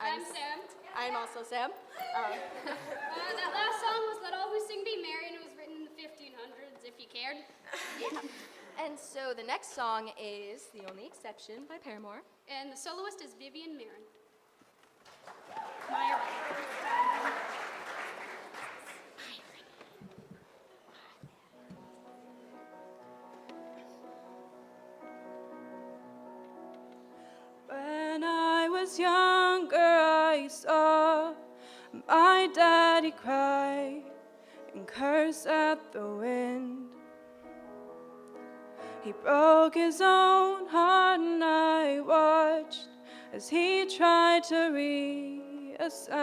I'm Sam. I'm also Sam. That last song was Let All Who Sing Be Merry, and it was written in the 1500s, if you cared. Yeah. And so the next song is The Only Exception by Paramore. And the soloist is Vivian Marin. When I was younger, I saw my daddy cry and curse at the wind. He broke his own heart and I watched as he tried to reassemble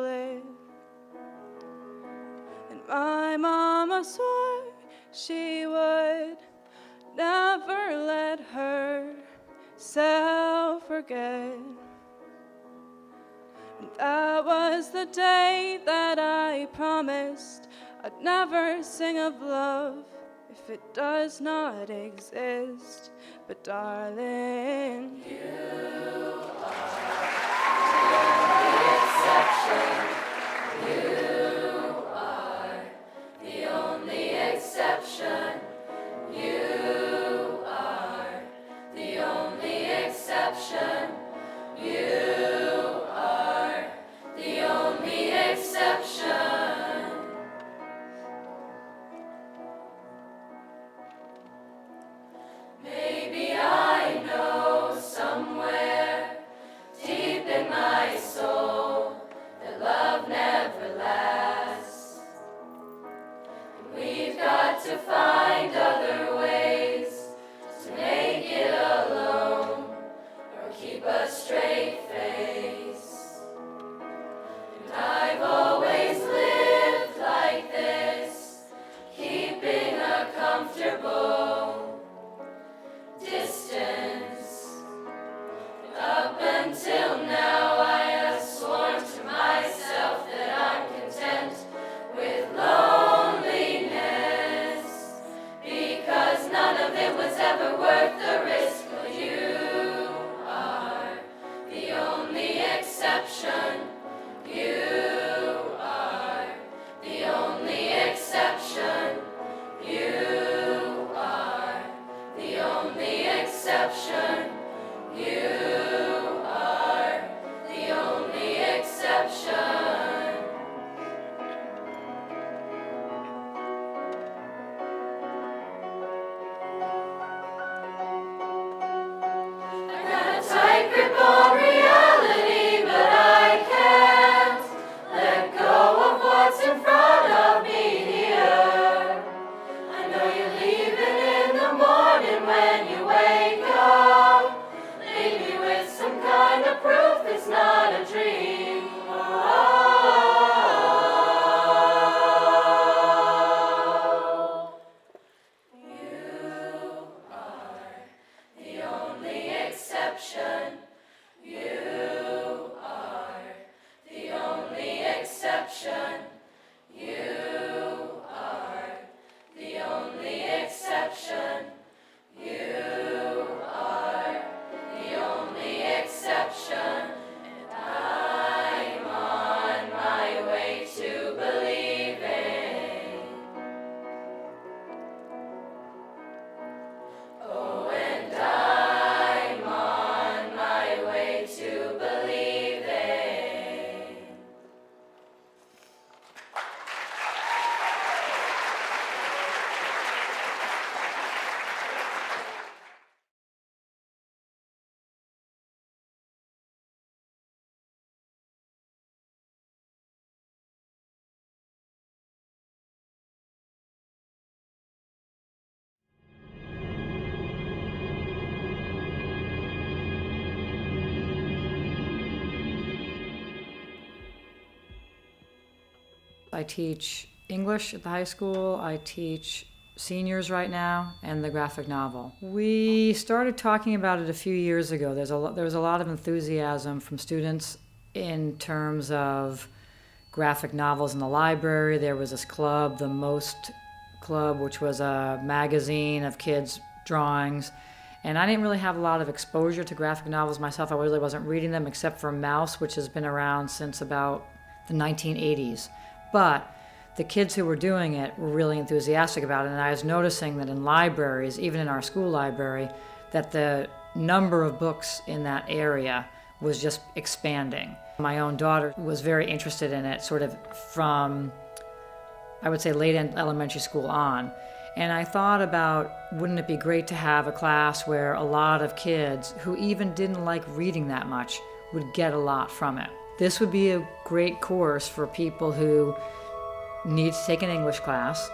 it. And my mama swore she would never let herself forget. And that was the day that I promised I'd never sing of love if it does not exist. But darling, you are the exception. You are the only exception. You are the only exception. You are the only exception. Maybe I know somewhere deep in my soul that love never lasts. We've got to find other ways to make it alone or keep a straight face. And I've always lived like this, keeping a comfortable distance. And up until now I have sworn to myself that I'm content with loneliness, because none of it was ever worth the risk. But you are the only exception. You are the only exception. You are the only exception. You are the only exception. I got a tight grip on reality, but I can't let go of what's in front of me here. I know you're leaving in the morning when you wake up. Leave me with some kind of proof it's not a dream. Oh. You are the only exception. You are the only exception. You are the only exception. You are the only exception. And I'm on my way to believing. Oh, and I'm on my way to believing. I teach English at the high school. I teach seniors right now and the graphic novel. We started talking about it a few years ago. There was a lot of enthusiasm from students in terms of graphic novels in the library. There was this club, the Most Club, which was a magazine of kids' drawings. And I didn't really have a lot of exposure to graphic novels myself. I really wasn't reading them except for Mouse, which has been around since about the 1980s. But the kids who were doing it were really enthusiastic about it, and I was noticing that in libraries, even in our school library, that the number of books in that area was just expanding. My own daughter was very interested in it sort of from, I would say, late elementary school on. And I thought about, wouldn't it be great to have a class where a lot of kids who even didn't like reading that much would get a lot from it. This would be a great course for people who need to take an English class,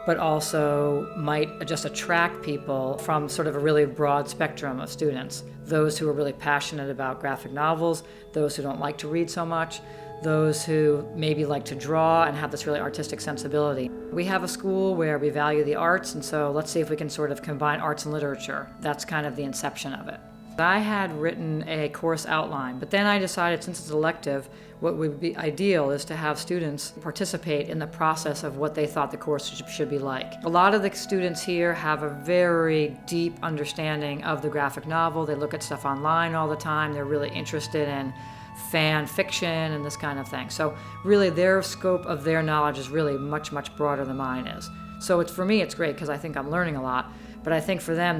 but also might just attract people from sort of a really broad spectrum of students. Those who are really passionate about graphic novels, those who don't like to read so much, those who maybe like to draw and have this really artistic sensibility. We have a school where we value the arts, and so let's see if we can sort of combine arts and literature. That's kind of the inception of it. I had written a course outline, but then I decided, since it's elective, what would be ideal is to have students participate in the process of what they thought the course should be like. A lot of the students here have a very deep understanding of the graphic novel. They look at stuff online all the time. They're really interested in fan fiction and this kind of thing. So really their scope of their knowledge is really much, much broader than mine is. So for me, it's great because I think I'm learning a lot. But I think for them,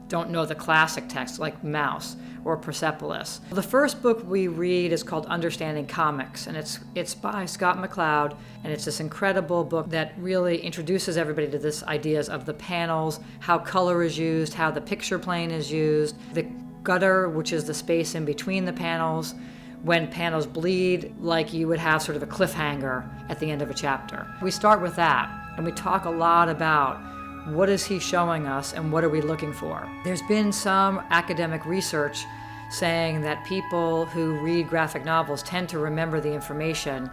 don't know the classic texts like Mouse or Persepolis. The first book we read is called Understanding Comics, and it's by Scott McCloud, and it's this incredible book that really introduces everybody to this ideas of the panels, how color is used, how the picture plane is used, the gutter, which is the space in between the panels, when panels bleed, like you would have sort of a cliffhanger at the end of a chapter. We start with that, and we talk a lot about what is he showing us and what are we looking for. There's been some academic research saying that people who read graphic novels tend to remember the information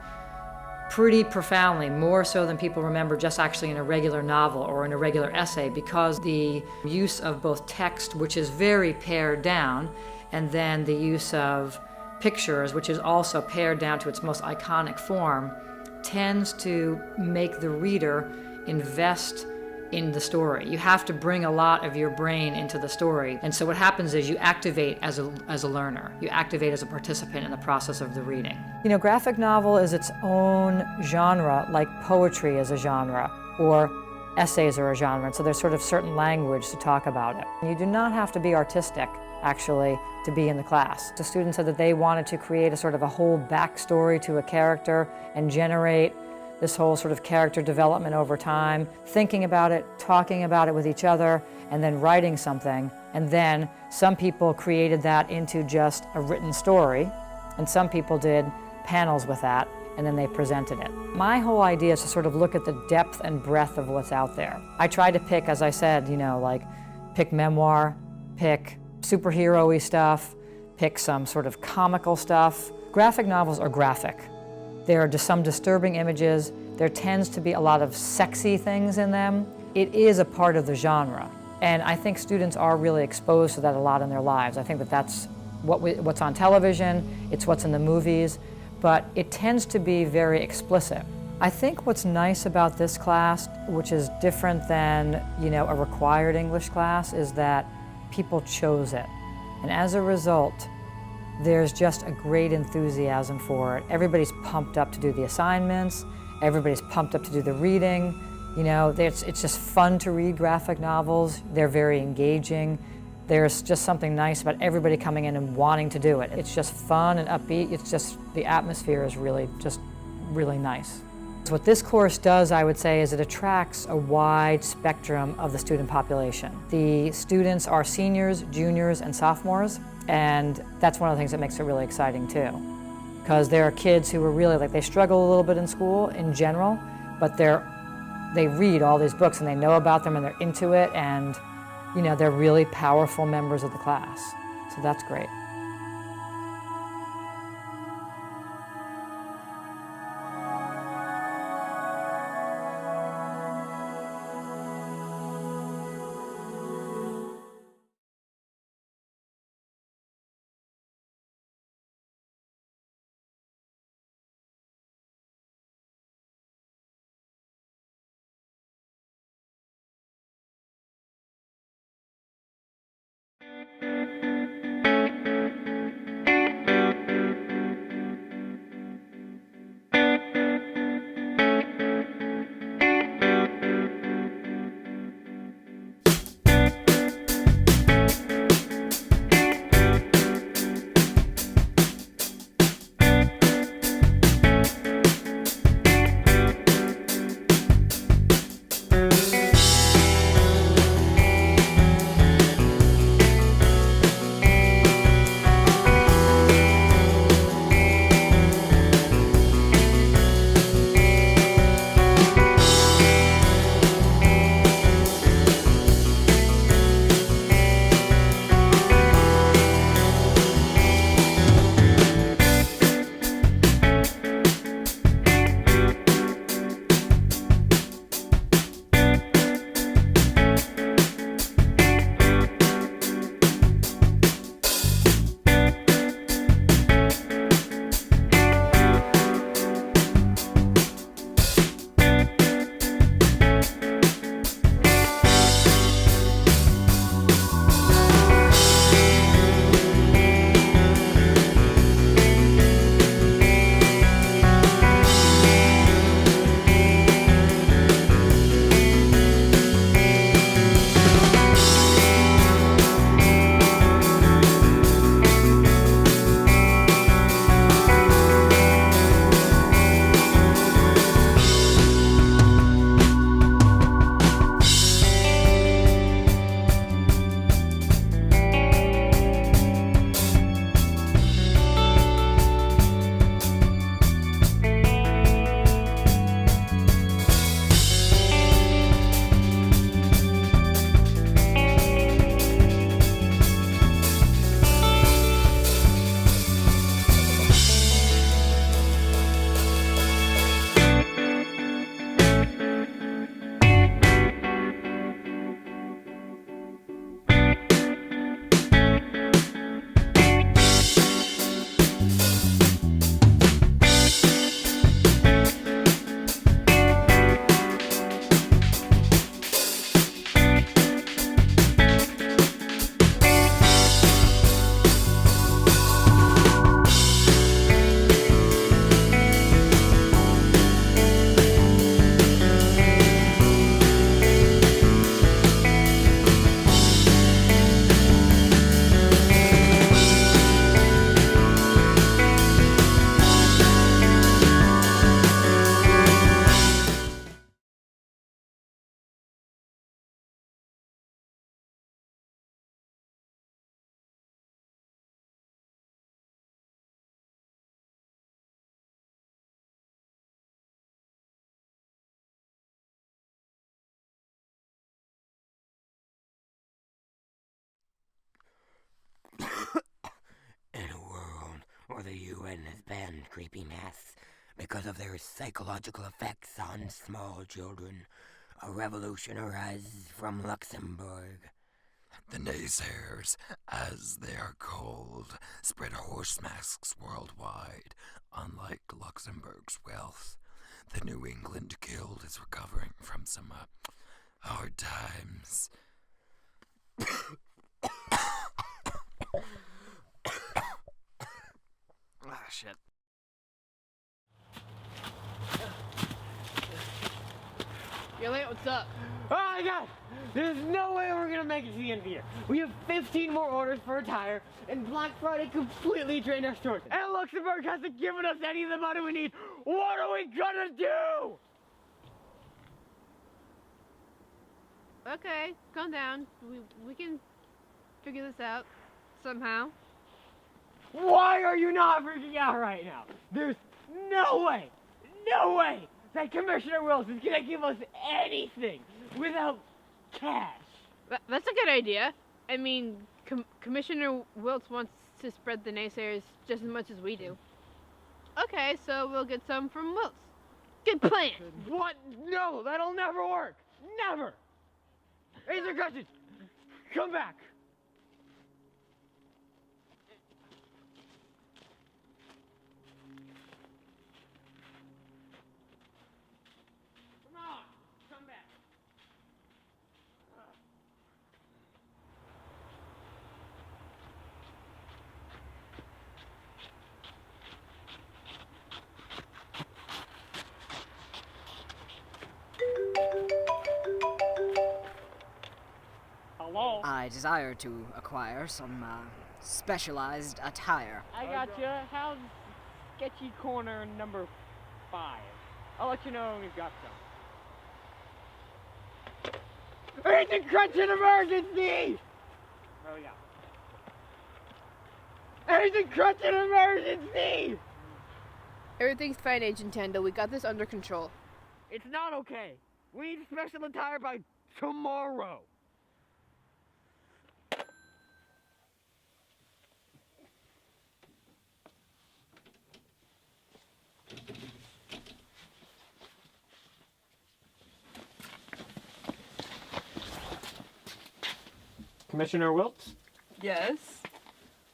pretty profoundly, more so than people remember just actually in a regular novel or in a regular essay, because the use of both text, which is very pared down, and then the use of pictures, which is also pared down to its most iconic form, tends to make the reader invest in the story. You have to bring a lot of your brain into the story. And so what happens is you activate as a learner. You activate as a participant in the process of the reading. You know, graphic novel is its own genre, like poetry is a genre, or essays are a genre. And so there's sort of certain language to talk about it. You do not have to be artistic, actually, to be in the class. The students said that they wanted to create a sort of a whole backstory to a character and generate this whole sort of character development over time, thinking about it, talking about it with each other, and then writing something. And then some people created that into just a written story, and some people did panels with that, and then they presented it. My whole idea is to sort of look at the depth and breadth of what's out there. I try to pick, as I said, pick memoir, pick superhero-y stuff, pick some sort of comical stuff. Graphic novels are graphic. There are some disturbing images. There tends to be a lot of sexy things in them. It is a part of the genre. And I think students are really exposed to that a lot in their lives. I think that that's what's on television, it's what's in the movies, but it tends to be very explicit. I think what's nice about this class, which is different than, a required English class, is that people chose it. And as a result, there's just a great enthusiasm for it. Everybody's pumped up to do the assignments. Everybody's pumped up to do the reading. It's just fun to read graphic novels. They're very engaging. There's just something nice about everybody coming in and wanting to do it. It's just fun and upbeat. It's just, the atmosphere is really nice. So what this course does, I would say, is it attracts a wide spectrum of the student population. The students are seniors, juniors, and sophomores. And that's one of the things that makes it really exciting too. Because there are kids who are really they struggle a little bit in school in general, but they read all these books and they know about them and they're into it, and they're really powerful members of the class. So that's great. children has banned creepy masks because of their psychological effects on small children. A revolution arises from Luxembourg. The naysayers, as they are called, spread horse masks worldwide. Unlike Luxembourg's wealth, the New England Guild is recovering from some hard times. Shit. You're late, what's up? Oh my god! There's no way we're gonna make it to the end of the year. We have 15 more orders for a tire, and Black Friday completely drained our stores. And Luxembourg hasn't given us any of the money we need. What are we gonna do? Okay, calm down. We can figure this out somehow. Why are you not freaking out right now? There's no way that Commissioner Wilson is gonna give us anything without cash. That's a good idea. I mean, Commissioner Wiltz wants to spread the naysayers just as much as we do. Okay, so we'll get some from Wiltz. Good plan. What? No, that'll never work. Never. Answer questions. Come back. Come on, come back. Hello? I desire to acquire some specialized attire. I gotcha. How's sketchy corner number 5? I'll let you know when we've got some. Agent Crunch an emergency! There we go. Agent Crunch an emergency! Everything's fine, Agent Tando. We got this under control. It's not okay. We need special attire by tomorrow. Commissioner Wiltz? Yes?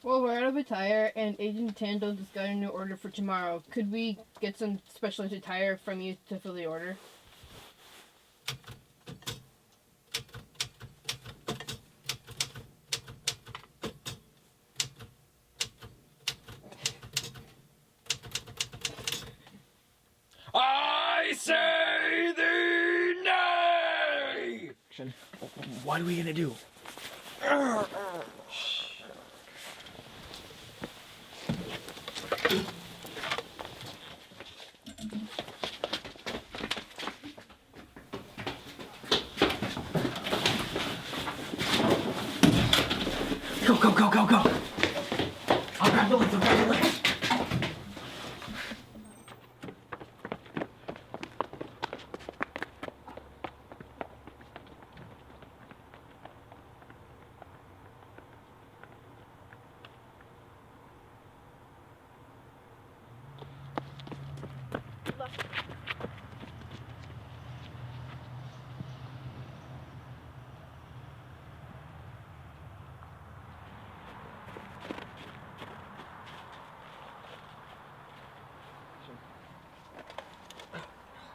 Well, we're out of attire, and Agent Tando just got a new order for tomorrow. Could we get some specialized attire from you to fill the order? I say thee nay! What are we gonna do? Go! I'll grab the lights,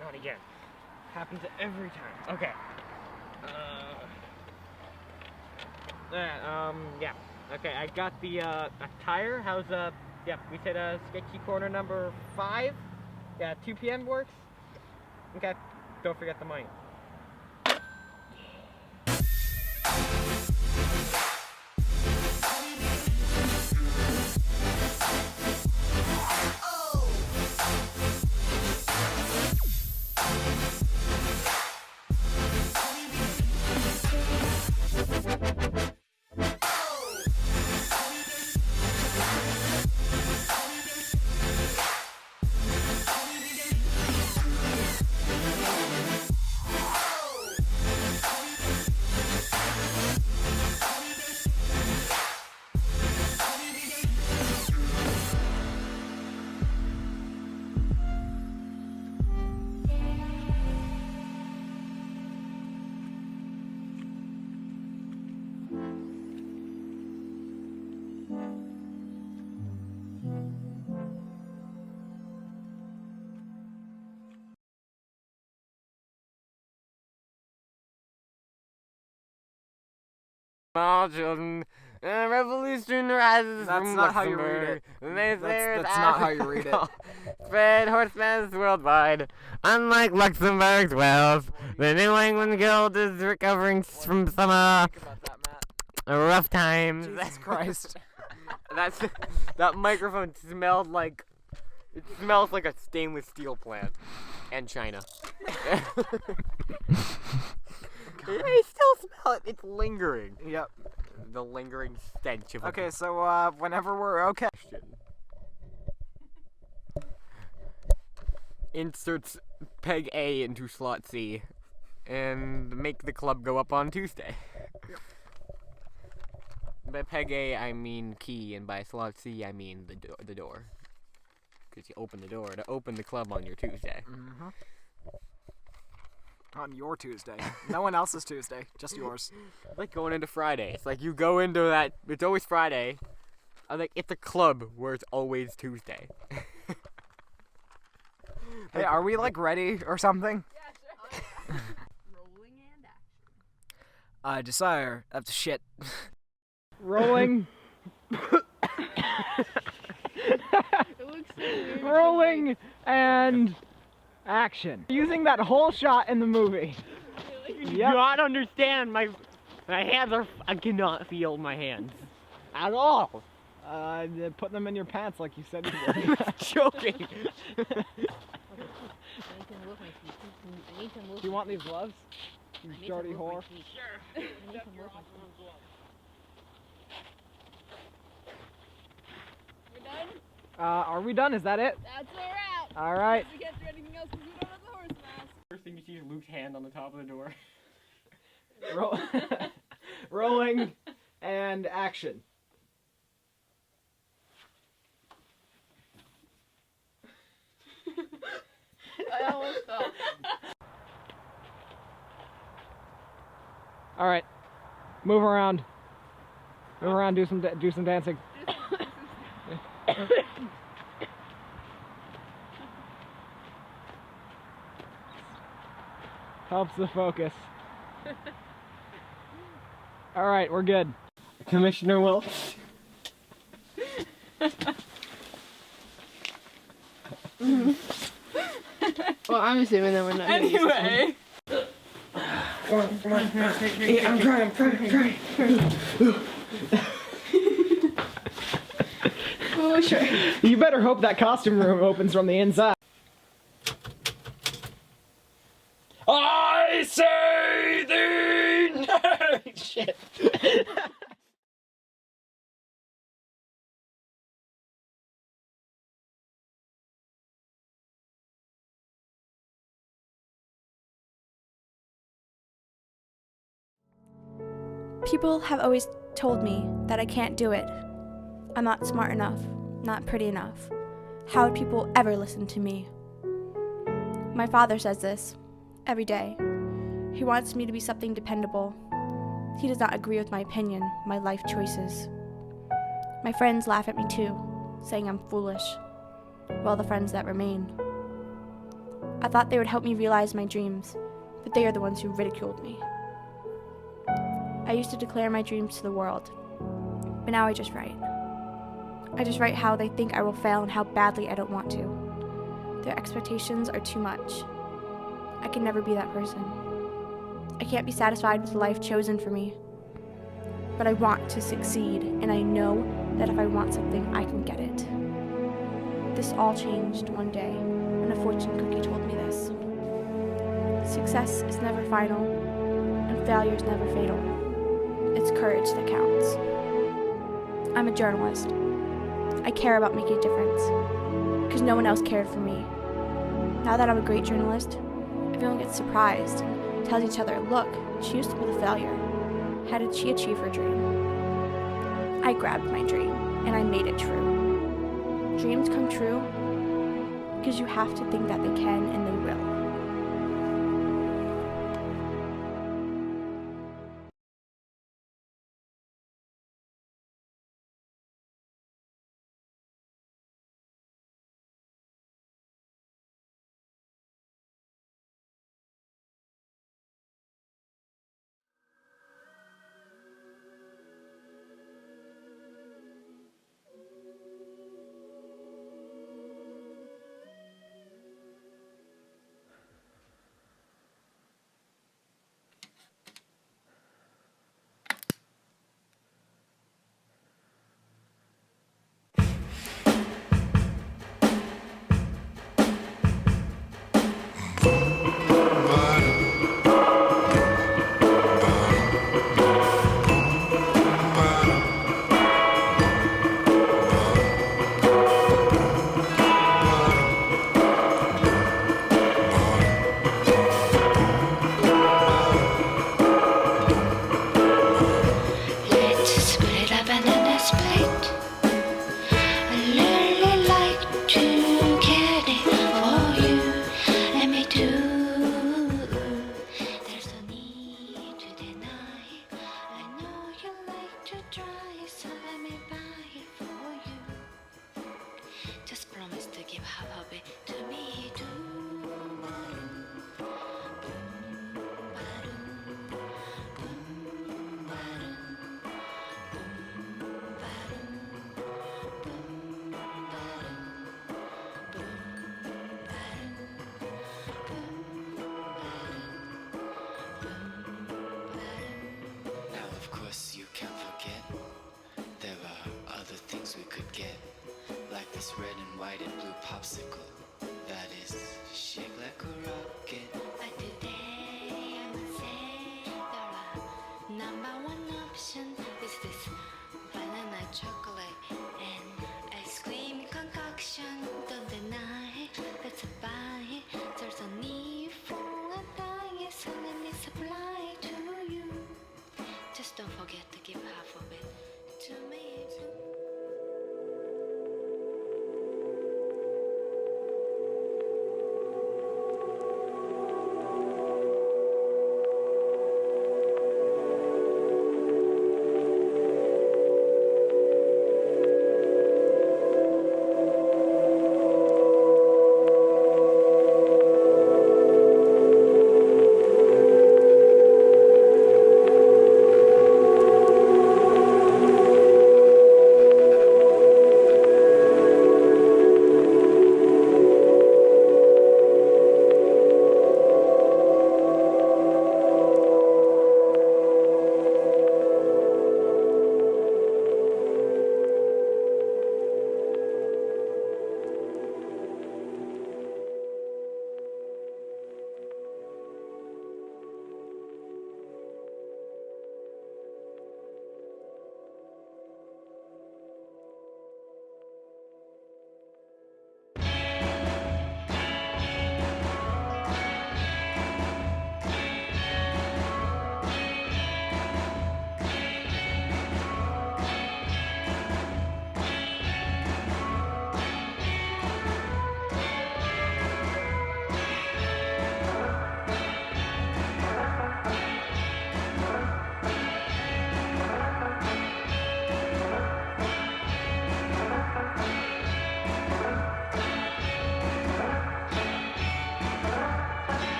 Not again. Happens every time. Okay. Yeah. Okay, I got the attire. How's yeah, we said sketchy corner number 5. Yeah, 2 p.m. works. Okay. Don't forget the money. Small children, a revolution rises That's from not how you read Luxembourg. it. The naysayers That's not how you read it. Spread horse masks worldwide. Unlike Luxembourg's wealth, the New England Guild is recovering from some rough times. Jesus Christ. That microphone smells like a stainless steel plant and China. I still smell it. It's lingering. Yep. The lingering stench of Okay, so whenever we're okay. Inserts peg A into slot C and make the club go up on Tuesday. By peg A, I mean key, and by slot C, I mean the door. Because you open the door to open the club on your Tuesday. Mm-hmm. On your Tuesday. No one else's Tuesday, just yours. Like going into Friday. It's like you go into that, it's always Friday. I like it's a club where it's always Tuesday. Hey, are we like ready or something? Yeah, sure. Rolling and action. Desire, that's shit. Rolling. It looks so weird. Rolling and action. Using that whole shot in the movie. You do not understand my hands are. I cannot feel my hands at all. Put them in your pants like you said you would. Joking. Do you want these gloves? You dirty whore. Sure. We're done? Are we done? Is that it? That's where we're at. All right. We can't do anything else because we don't have the horse mask. First thing you see is Luke's hand on the top of the door. Rolling and action. I almost fell. All right, move around. Move around. Do some dancing. Helps the focus. All right, we're good. Commissioner Wilkes. Well, I'm assuming that we're not. Anyway. Come on. Hey, I'm trying. Oh, sure. You better hope that costume room opens from the inside. I say thee no! Shit. People have always told me that I can't do it. I'm not smart enough, not pretty enough. How would people ever listen to me? My father says this every day. He wants me to be something dependable. He does not agree with my opinion, my life choices. My friends laugh at me too, saying I'm foolish. Well, the friends that remain. I thought they would help me realize my dreams, but they are the ones who ridiculed me. I used to declare my dreams to the world, but now I just write. I just write how they think I will fail and how badly I don't want to. Their expectations are too much. I can never be that person. I can't be satisfied with the life chosen for me. But I want to succeed, and I know that if I want something, I can get it. This all changed one day when a fortune cookie told me this. Success is never final, and failure is never fatal. It's courage that counts. I'm a journalist. I care about making a difference, because no one else cared for me. Now that I'm a great journalist, everyone gets surprised and tells each other, look, she used to be the failure. How did she achieve her dream? I grabbed my dream, and I made it true. Dreams come true because you have to think that they can and they will. this red and white and blue popsicle.